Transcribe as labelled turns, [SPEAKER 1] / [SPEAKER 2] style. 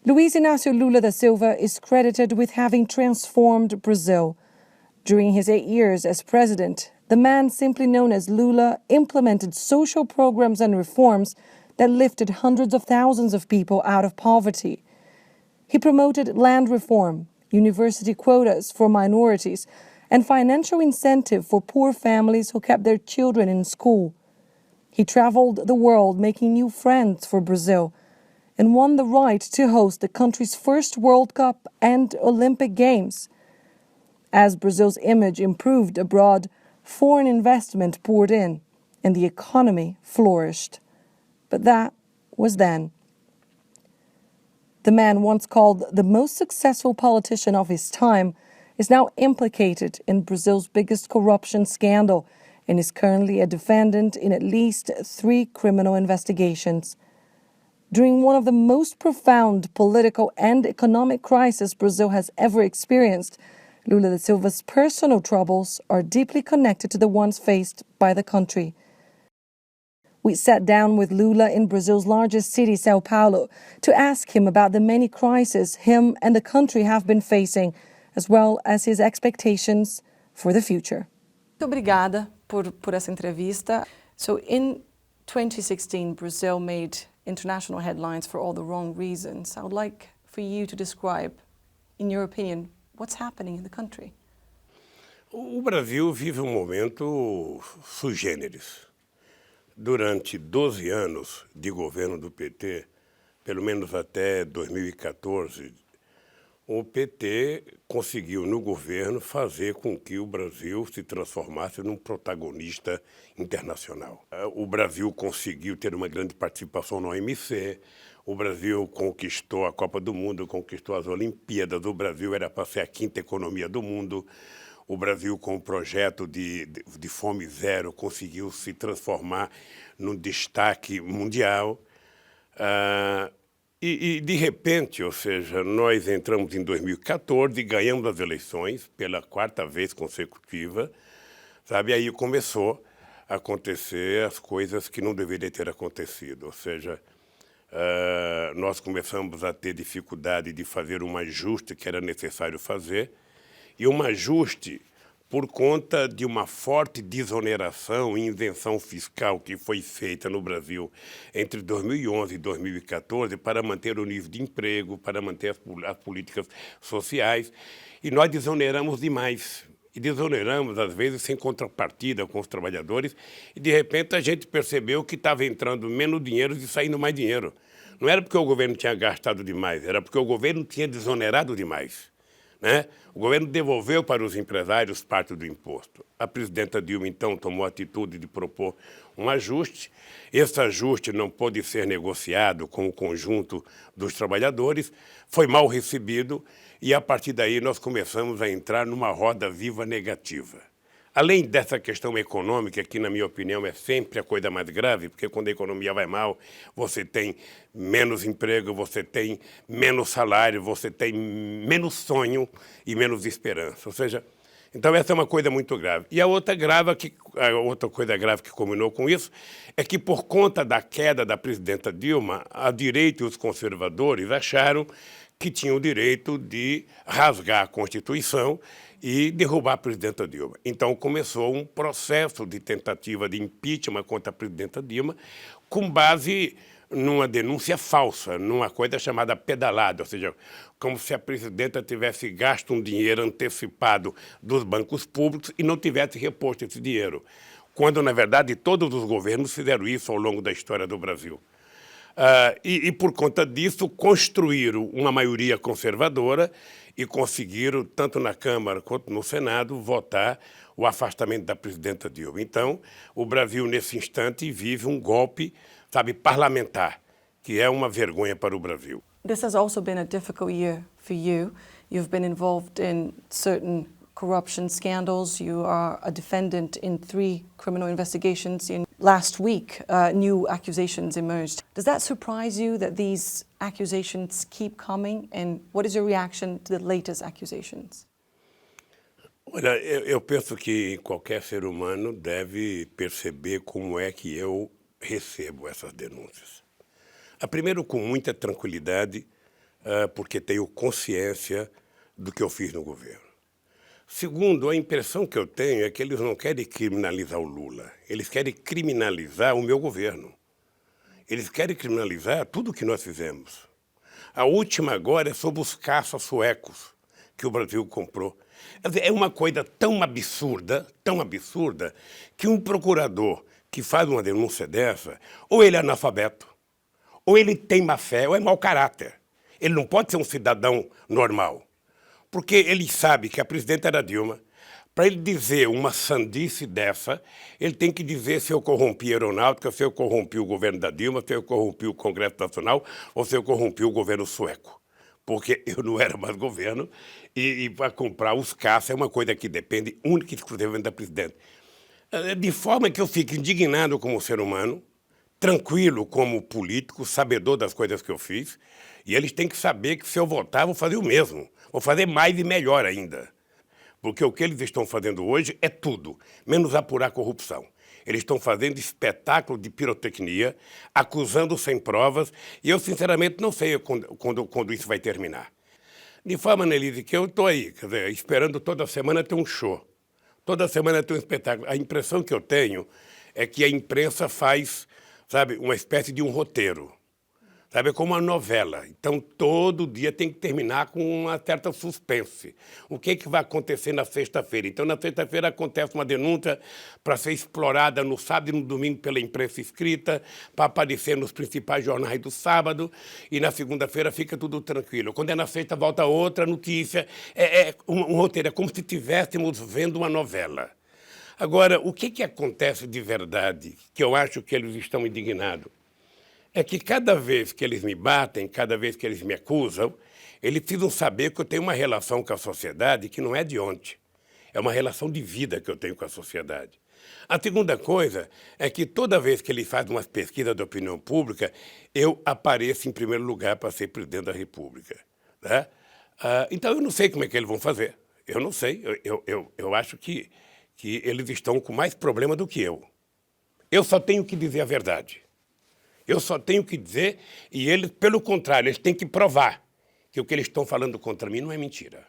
[SPEAKER 1] Luiz Inácio Lula da Silva is credited with having transformed Brazil. During his 8 years as president, the man simply known as Lula implemented social programs and reforms that lifted hundreds of thousands of people out of poverty. He promoted land reform, university quotas for minorities, and financial incentive for poor families who kept their children in school. He traveled the world making new friends for Brazil and won the right to host the country's first World Cup and Olympic Games. As Brazil's image improved abroad, foreign investment poured in and the economy flourished. But that was then. The man once called the most successful politician of his time is now implicated in Brazil's biggest corruption scandal and is currently a defendant in at least 3 criminal investigations. During one of the most profound political and economic crises Brazil has ever experienced, Lula da Silva's personal troubles are deeply connected to the ones faced by the country. We sat down with Lula in Brazil's largest city, São Paulo, to ask him about the many crises him and the country have been facing, as well as his expectations for the future.
[SPEAKER 2] Muito obrigada por essa entrevista. So in 2016, Brazil made international headlines for all the wrong reasons. I would like for you to describe, in your opinion, what's happening in the country.
[SPEAKER 3] O Brasil vive momento sui generis. Durante 12 anos de governo do PT, pelo menos até 2014, o PT conseguiu no governo fazer com que o Brasil se transformasse num protagonista internacional. O Brasil conseguiu ter uma grande participação na OMC, o Brasil conquistou a Copa do Mundo, conquistou as Olimpíadas, o Brasil era para ser a 5ª economia do mundo, o Brasil com o projeto de fome zero conseguiu se transformar num destaque mundial. E de repente, ou seja, nós entramos em 2014 e ganhamos as eleições pela 4ª vez consecutiva, sabe? Aí começou a acontecer as coisas que não deveriam ter acontecido, ou seja, nós começamos a ter dificuldade de fazer um ajuste que era necessário fazer, e um ajuste por conta de uma forte desoneração e isenção fiscal que foi feita no Brasil entre 2011 e 2014 para manter o nível de emprego, para manter as políticas sociais, e nós desoneramos demais. E desoneramos, às vezes, sem contrapartida com os trabalhadores, e, de repente, a gente percebeu que estava entrando menos dinheiro e saindo mais dinheiro. Não era porque o governo tinha gastado demais, era porque o governo tinha desonerado demais. Né? O governo devolveu para os empresários parte do imposto. A presidenta Dilma, então, tomou a atitude de propor um ajuste. Esse ajuste não pôde ser negociado com o conjunto dos trabalhadores, foi mal recebido e, a partir daí, nós começamos a entrar numa roda viva negativa. Além dessa questão econômica, que, na minha opinião, é sempre a coisa mais grave, porque quando a economia vai mal, você tem menos emprego, você tem menos salário, você tem menos sonho e menos esperança. Ou seja, então essa é uma coisa muito grave. E a outra coisa grave que combinou com isso é que, por conta da queda da presidenta Dilma, a direita e os conservadores acharam que tinham o direito de rasgar a Constituição e derrubar a presidenta Dilma. Então começou um processo de tentativa de impeachment contra a presidenta Dilma com base numa denúncia falsa, numa coisa chamada pedalada, ou seja, como se a presidenta tivesse gasto um dinheiro antecipado dos bancos públicos e não tivesse reposto esse dinheiro, quando, na verdade, todos os governos fizeram isso ao longo da história do Brasil. E, por conta disso, construíram uma maioria conservadora e conseguiram, tanto na Câmara quanto no Senado, votar o afastamento da presidenta Dilma. Então, o Brasil, nesse instante, vive um golpe, sabe, parlamentar, que é uma vergonha para o Brasil.
[SPEAKER 2] This has also been a difficult year for you. You've been involved in certain corruption scandals. You are a defendant in 3 criminal investigations. Last week, new accusations emerged. Does that surprise you that these accusations keep coming? And what is your reaction to the latest accusations?
[SPEAKER 3] Olha, eu penso que qualquer ser humano deve perceber como é que eu recebo essas denúncias. Primeiro, com muita tranquilidade, porque tenho consciência do que eu fiz no governo. Segundo, a impressão que eu tenho é que eles não querem criminalizar o Lula, eles querem criminalizar o meu governo. Eles querem criminalizar tudo o que nós fizemos. A última agora é sobre os caças suecos que o Brasil comprou. É uma coisa tão absurda, que um procurador que faz uma denúncia dessa, ou ele é analfabeto, ou ele tem má fé, ou é mau caráter. Ele não pode ser um cidadão normal. Porque ele sabe que a presidenta era Dilma. Para ele dizer uma sandice dessa, ele tem que dizer se eu corrompi a aeronáutica, se eu corrompi o governo da Dilma, se eu corrompi o Congresso Nacional ou se eu corrompi o governo sueco. Porque eu não era mais governo e para comprar os caças é uma coisa que depende única e exclusivamente da presidente. De forma que eu fico indignado como ser humano, tranquilo como político, sabedor das coisas que eu fiz, e eles têm que saber que se eu votar, vou fazer o mesmo. Vou fazer mais e melhor ainda. Porque o que eles estão fazendo hoje é tudo, menos apurar corrupção. Eles estão fazendo espetáculo de pirotecnia, acusando sem provas, e eu, sinceramente, não sei quando isso vai terminar. De forma, Nelise, que eu estou aí, quer dizer, esperando toda semana ter um show. Toda semana ter um espetáculo. A impressão que eu tenho é que a imprensa faz, sabe, uma espécie de um roteiro. Sabe, é como uma novela. Então, todo dia tem que terminar com uma certa suspense. O que vai acontecer na sexta-feira? Então, na sexta-feira acontece uma denúncia para ser explorada no sábado e no domingo pela imprensa escrita, para aparecer nos principais jornais do sábado, e na segunda-feira fica tudo tranquilo. Quando é na sexta, volta outra notícia. É um roteiro, é como se estivéssemos vendo uma novela. Agora, o que acontece de verdade, que eu acho que eles estão indignados? É que cada vez que eles me batem, cada vez que eles me acusam, eles precisam saber que eu tenho uma relação com a sociedade que não é de ontem. É uma relação de vida que eu tenho com a sociedade. A segunda coisa é que toda vez que eles fazem umas pesquisas de opinião pública, eu apareço em primeiro lugar para ser presidente da República. Né? Então eu não sei como é que eles vão fazer. Eu não sei. Eu acho que eles estão com mais problema do que eu. Eu só tenho que dizer a verdade. Eu só tenho que dizer, e eles, pelo contrário, eles têm que provar que o que eles estão falando contra mim não é mentira.